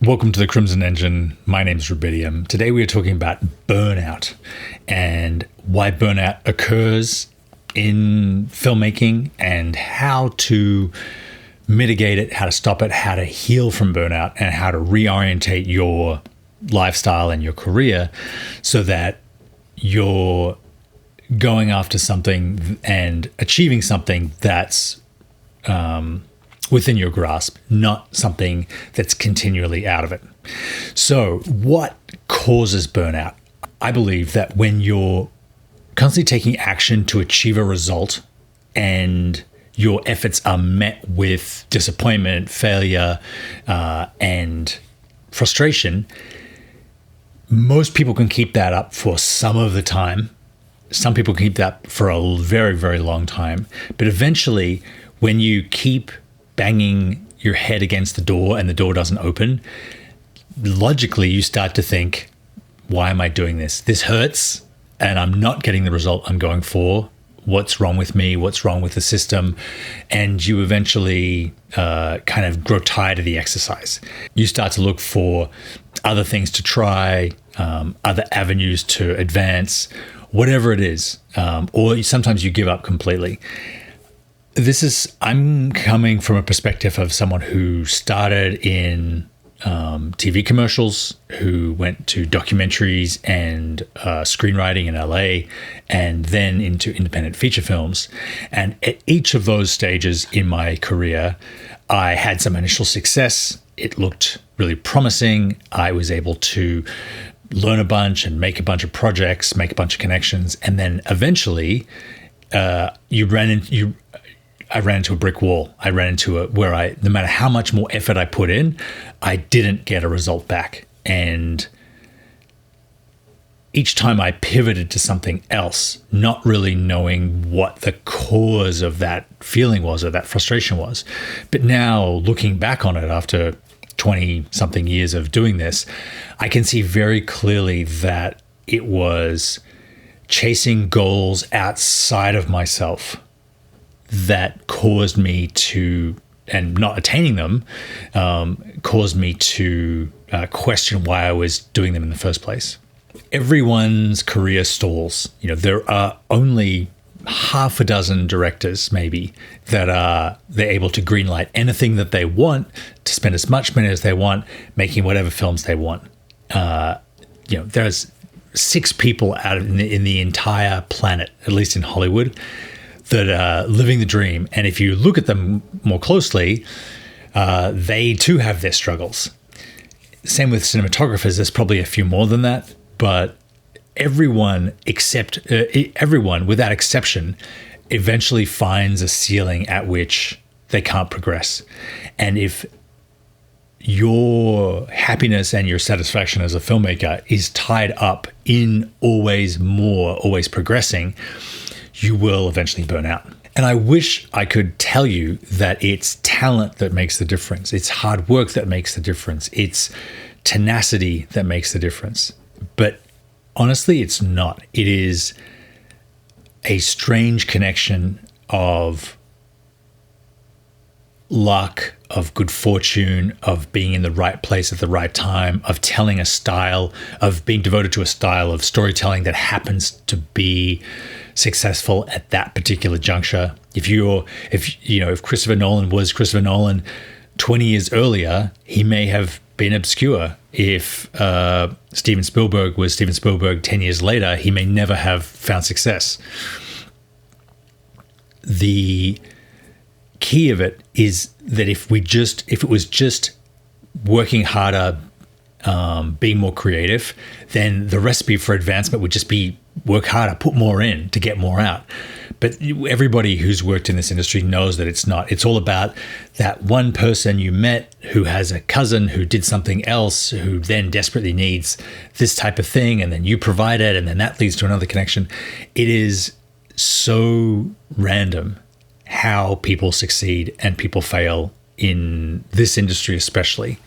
Welcome to the Crimson Engine. My name's Rubidium. Today we are talking about burnout and why burnout occurs in filmmaking and how to mitigate it, how to stop it, how to heal from burnout, and how to reorientate your lifestyle and your career so that you're going after something and achieving something that's within your grasp, not something that's continually out of it. So what causes burnout? I believe that when you're constantly taking action to achieve a result and your efforts are met with disappointment, failure, and frustration, most people can keep that up for some of the time. Some people keep that for a very, very long time. But eventually, when you keep banging your head against the door and the door doesn't open, logically you start to think, why am I doing this? This hurts and I'm not getting the result I'm going for. What's wrong with me? What's wrong with the system? And you eventually kind of grow tired of the exercise. You start to look for other things to try, other avenues to advance, whatever it is. Or sometimes you give up completely. I'm coming from a perspective of someone who started in TV commercials, who went to documentaries and screenwriting in LA, and then into independent feature films. And at each of those stages in my career, I had some initial success. It looked really promising. I was able to learn a bunch and make a bunch of projects, make a bunch of connections. And then eventually I ran into a brick wall. I ran into no matter how much more effort I put in, I didn't get a result back. And each time I pivoted to something else, not really knowing what the cause of that feeling was or that frustration was. But now looking back on it after 20 something years of doing this, I can see very clearly that it was chasing goals outside of myself that caused me to, and not attaining them, caused me to question why I was doing them in the first place. Everyone's career stalls. There are only half a dozen directors, maybe, they're able to greenlight anything that they want, to spend as much money as they want, making whatever films they want. There's 6 people out in the entire planet, at least in Hollywood, that are living the dream. And if you look at them more closely, they too have their struggles. Same with cinematographers. There's probably a few more than that, but everyone without exception eventually finds a ceiling at which they can't progress. And if your happiness and your satisfaction as a filmmaker is tied up in always more, always progressing, you will eventually burn out. And I wish I could tell you that it's talent that makes the difference. It's hard work that makes the difference. It's tenacity that makes the difference. But honestly, it's not. It is a strange connection of luck, of good fortune, of being in the right place at the right time, of telling a style, of being devoted to a style of storytelling that happens to be successful at that particular juncture. If Christopher Nolan was Christopher Nolan 20 years earlier, he may have been obscure. If Steven Spielberg was Steven Spielberg 10 years later, he may never have found success. The key of it is that if it was just working harder, being more creative, then the recipe for advancement would just be work harder, put more in to get more out. But everybody who's worked in this industry knows that it's not. It's all about that one person you met who has a cousin who did something else, who then desperately needs this type of thing, and then you provide it, and then that leads to another connection. It is so random how people succeed and people fail in this industry especially,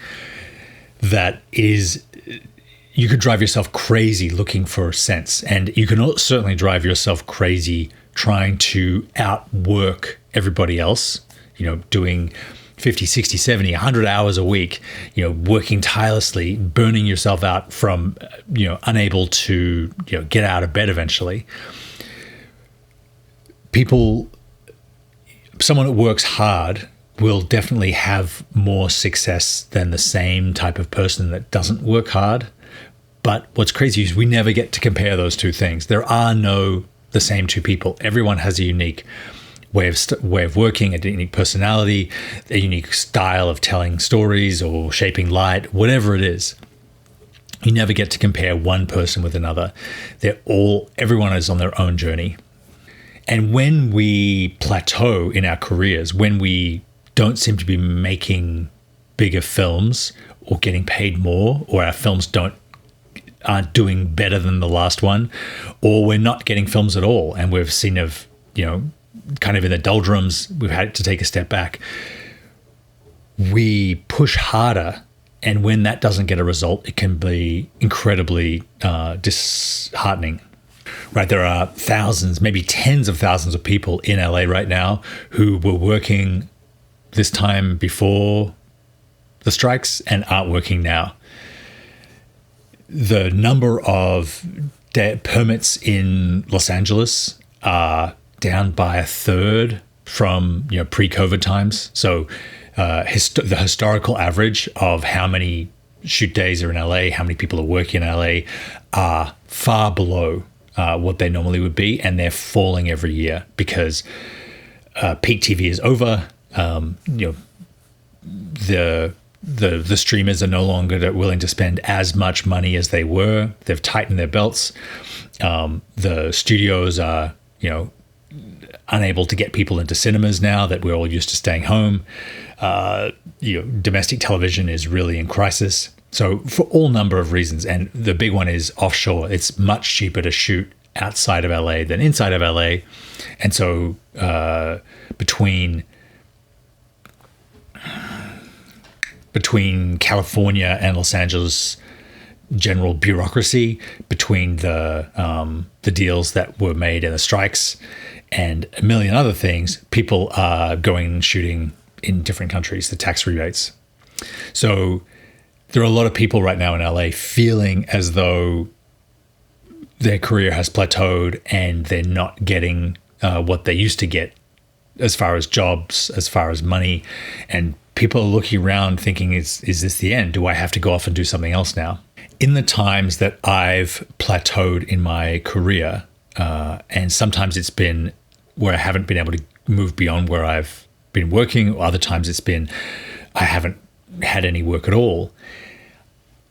that it is, you could drive yourself crazy looking for a sense, and you can certainly drive yourself crazy trying to outwork everybody else, doing 50, 60, 70, 100 hours a week, working tirelessly, burning yourself out from, unable to, get out of bed eventually. Someone that works hard will definitely have more success than the same type of person that doesn't work hard. But what's crazy is we never get to compare those two things. There are the same two people. Everyone has a unique way of working, a unique personality, a unique style of telling stories or shaping light, whatever it is. You never get to compare one person with another. Everyone is on their own journey. And when we plateau in our careers, when we don't seem to be making bigger films or getting paid more, or our films aren't doing better than the last one, or we're not getting films at all, and we've seen kind of in the doldrums, we've had to take a step back. We push harder, and when that doesn't get a result, it can be incredibly disheartening. Right, there are thousands, maybe tens of thousands of people in LA right now who were working this time before the strikes and aren't working now. The number of permits in Los Angeles are down by a third from pre-COVID times. So the historical average of how many shoot days are in LA, how many people are working in LA, are far below what they normally would be, and they're falling every year because peak TV is over. The streamers are no longer willing to spend as much money as they were. They've tightened their belts. The studios are, unable to get people into cinemas now that we're all used to staying home. Domestic television is really in crisis. So for all number of reasons, and the big one is offshore. It's much cheaper to shoot outside of LA than inside of LA. And so between California and Los Angeles general bureaucracy, between the deals that were made and the strikes and a million other things, people are going and shooting in different countries, the tax rebates. So there are a lot of people right now in LA feeling as though their career has plateaued and they're not getting what they used to get as far as jobs, as far as money. And people are looking around thinking, is this the end? Do I have to go off and do something else now? In the times that I've plateaued in my career, and sometimes it's been where I haven't been able to move beyond where I've been working, or other times it's been I haven't had any work at all.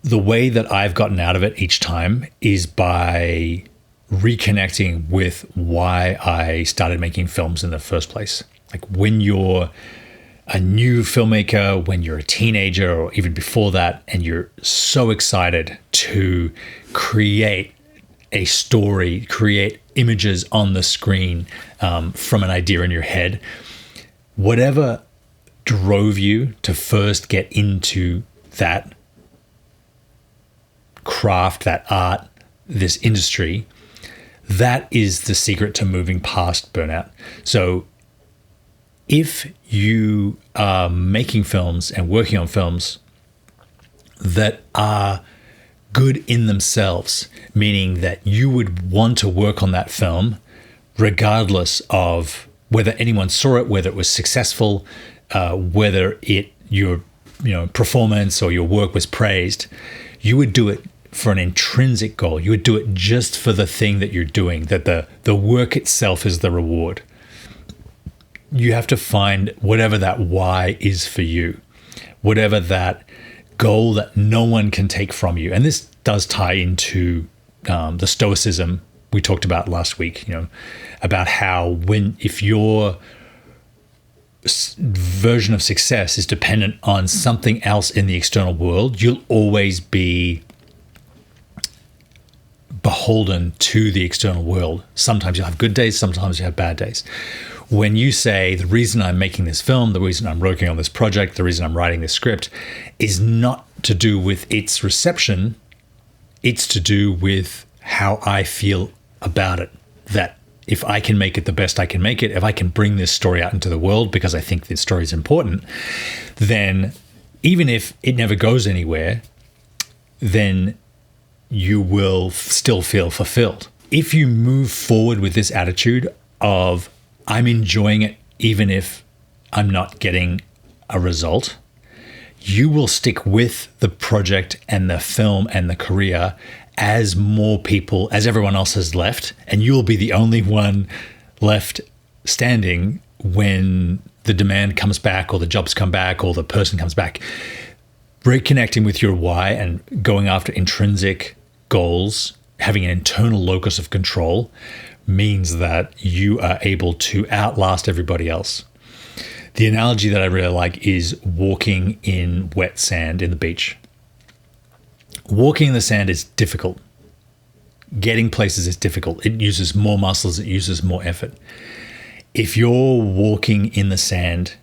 The way that I've gotten out of it each time is by reconnecting with why I started making films in the first place. Like when you're a new filmmaker, when you're a teenager, or even before that, and you're so excited to create a story, create images on the screen from an idea in your head, whatever drove you to first get into that craft, that art, this industry, that is the secret to moving past burnout. So if you are making films and working on films that are good in themselves, meaning that you would want to work on that film regardless of whether anyone saw it, whether it was successful, whether your performance or your work was praised, you would do it for an intrinsic goal. You would do it just for the thing that you're doing, that the work itself is the reward. You have to find whatever that why is for you, whatever that goal that no one can take from you. And this does tie into the Stoicism we talked about last week, about how if your version of success is dependent on something else in the external world, you'll always be beholden to the external world. Sometimes you'll have good days, sometimes you have bad days. When you say the reason I'm making this film, the reason I'm working on this project, the reason I'm writing this script is not to do with its reception, it's to do with how I feel about it. That if I can make it the best I can make it, if I can bring this story out into the world because I think this story is important, then even if it never goes anywhere, then you will still feel fulfilled. If you move forward with this attitude of, I'm enjoying it even if I'm not getting a result, you will stick with the project and the film and the career as more people, as everyone else has left, and you'll be the only one left standing when the demand comes back or the jobs come back or the person comes back. Reconnecting with your why and going after intrinsic goals, having an internal locus of control, means that you are able to outlast everybody else. The analogy that I really like is walking in wet sand in the beach. Walking in the sand is difficult. Getting places is difficult. It uses more muscles, it uses more effort. If you're walking in the sand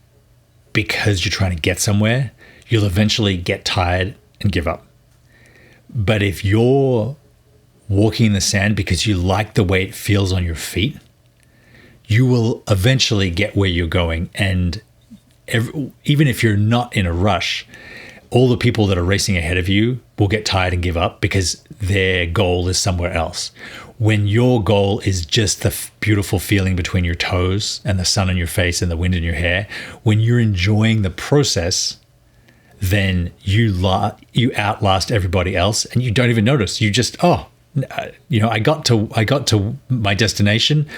because you're trying to get somewhere, you'll eventually get tired and give up. But if you're walking in the sand because you like the way it feels on your feet, you will eventually get where you're going. And even if you're not in a rush, all the people that are racing ahead of you will get tired and give up because their goal is somewhere else. When your goal is just the beautiful feeling between your toes and the sun on your face and the wind in your hair, when you're enjoying the process, then you outlast everybody else and you don't even notice. You just, I got to my destination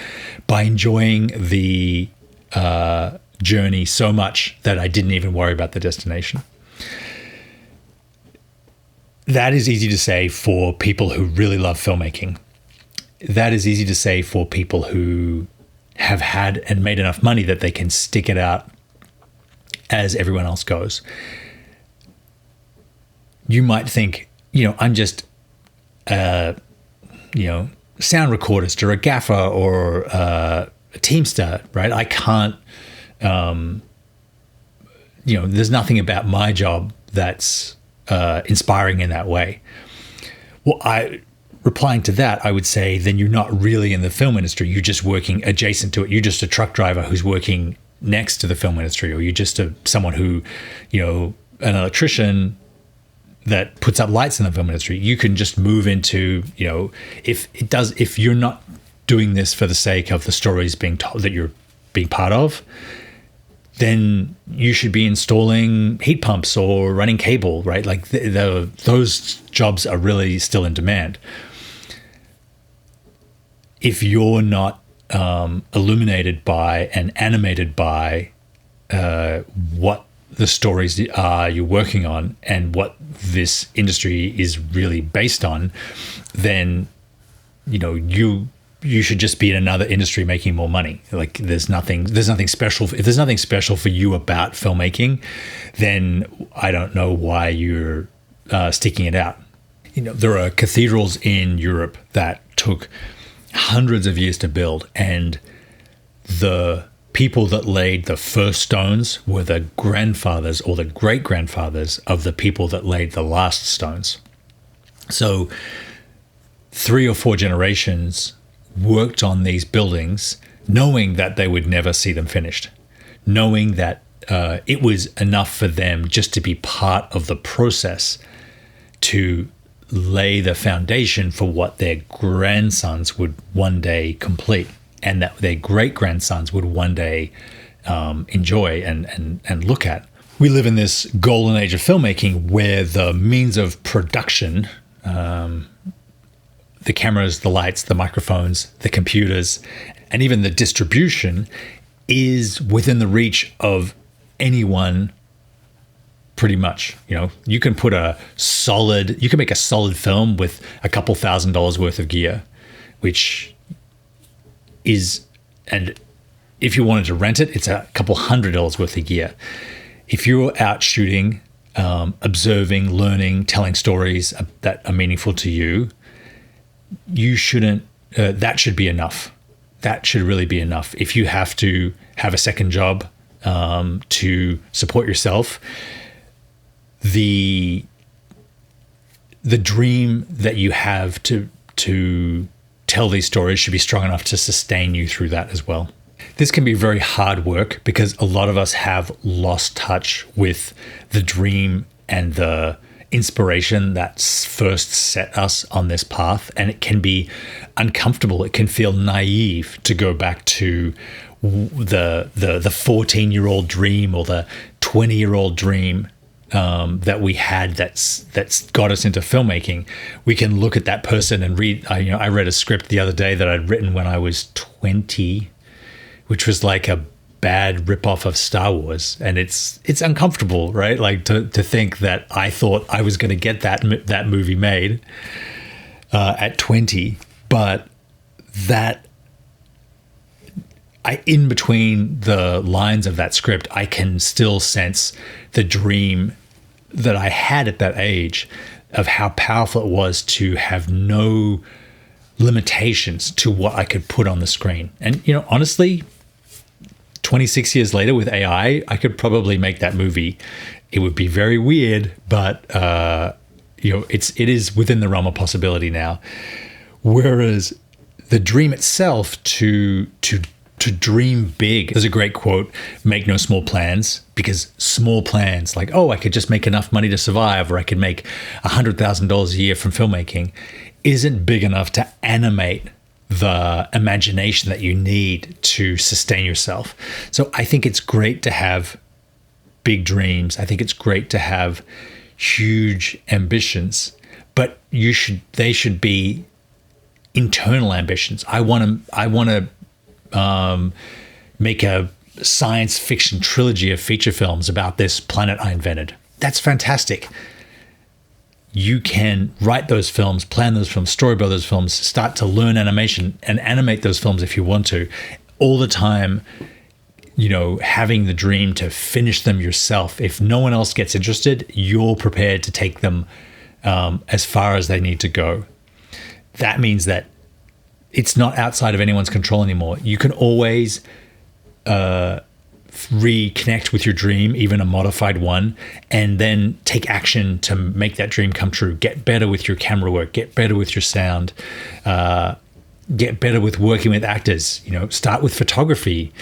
by enjoying the journey so much that I didn't even worry about the destination. That is easy to say for people who really love filmmaking. That is easy to say for people who have had and made enough money that they can stick it out as everyone else goes. You might think, I'm just sound recordist or a gaffer or a teamster, right? I can't, there's nothing about my job that's inspiring in that way. Well, replying to that, I would say, then you're not really in the film industry. You're just working adjacent to it. You're just a truck driver who's working next to the film industry, or you're just someone who, an electrician that puts up lights in the film industry. You can just move into, if you're not doing this for the sake of the stories being told that you're being part of, then you should be installing heat pumps or running cable, right? Like those jobs are really still in demand. If you're not illuminated by and animated by what the stories are you're working on and what this industry is really based on, then you should just be in another industry making more money. Like there's nothing special. If there's nothing special for you about filmmaking, then I don't know why you're sticking it out. There are cathedrals in Europe that took hundreds of years to build, and the people that laid the first stones were the grandfathers or the great-grandfathers of the people that laid the last stones. So 3 or 4 generations worked on these buildings knowing that they would never see them finished, knowing that it was enough for them just to be part of the process to lay the foundation for what their grandsons would one day complete, and that their great-grandsons would one day enjoy and look at. We live in this golden age of filmmaking where the means of production, the cameras, the lights, the microphones, the computers, and even the distribution is within the reach of anyone pretty much. You can make a solid film with a couple $1,000s worth of gear, which is, and if you wanted to rent it, it's a couple $100s worth of gear. If you're out shooting, observing, learning, telling stories that are meaningful to you, you shouldn't, that should be enough. That should really be enough. If you have to have a second job to support yourself, the dream that you have to tell these stories should be strong enough to sustain you through that as well. This can be very hard work because a lot of us have lost touch with the dream and the inspiration that first set us on this path, and it can be uncomfortable. It can feel naive to go back to the 14-year-old dream or the 20-year-old dream that we had that's got us into filmmaking. We can look at that person and read. I read a script the other day that I'd written when I was 20, which was like a bad ripoff of Star Wars, and it's uncomfortable, right? Like to think that I thought I was going to get that movie made at 20, but that in between the lines of that script, I can still sense the dream that I had at that age of how powerful it was to have no limitations to what I could put on the screen. And honestly, 26 years later with AI, I could probably make that movie. It would be very weird, but it is within the realm of possibility now. Whereas the dream itself, to dream big. There's a great quote: "Make no small plans," because small plans, like, oh, I could just make enough money to survive, or I could make $100,000 a year from filmmaking, isn't big enough to animate the imagination that you need to sustain yourself. So I think it's great to have big dreams. I think it's great to have huge ambitions, but they should be internal ambitions. I want to make a science fiction trilogy of feature films about this planet I invented. That's fantastic. You can write those films, plan those films, storyboard those films, start to learn animation and animate those films if you want to. All the time, having the dream to finish them yourself. If no one else gets interested, you're prepared to take them as far as they need to go. That means that it's not outside of anyone's control anymore. You can always reconnect with your dream, even a modified one, and then take action to make that dream come true. Get better with your camera work, get better with your sound, get better with working with actors, start with photography.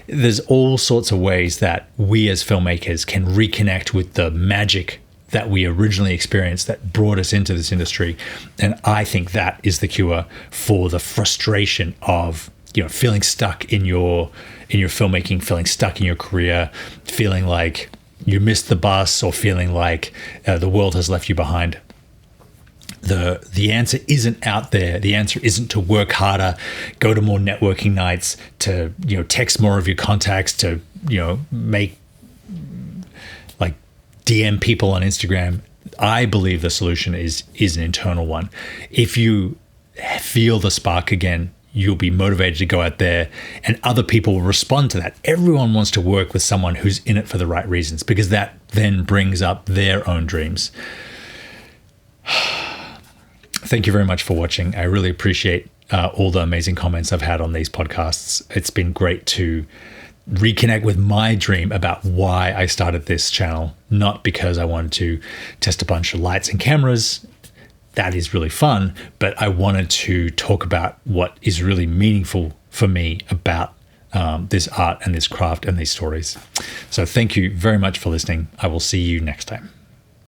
There's all sorts of ways that we as filmmakers can reconnect with the magic that we originally experienced that brought us into this industry. And I think that is the cure for the frustration of, feeling stuck in your filmmaking, feeling stuck in your career, feeling like you missed the bus, or feeling like the world has left you behind. The answer isn't out there. The answer isn't to work harder, go to more networking nights, to text more of your contacts, to make like DM people on Instagram. I believe the solution is an internal one. If you feel the spark again, you'll be motivated to go out there, and other people will respond to that. Everyone wants to work with someone who's in it for the right reasons, because that then brings up their own dreams. Thank you very much for watching. I really appreciate all the amazing comments I've had on these podcasts. It's been great to reconnect with my dream about why I started this channel, not because I wanted to test a bunch of lights and cameras. That is really fun, but I wanted to talk about what is really meaningful for me about this art and this craft and these stories. So thank you very much for listening. I will see you next time.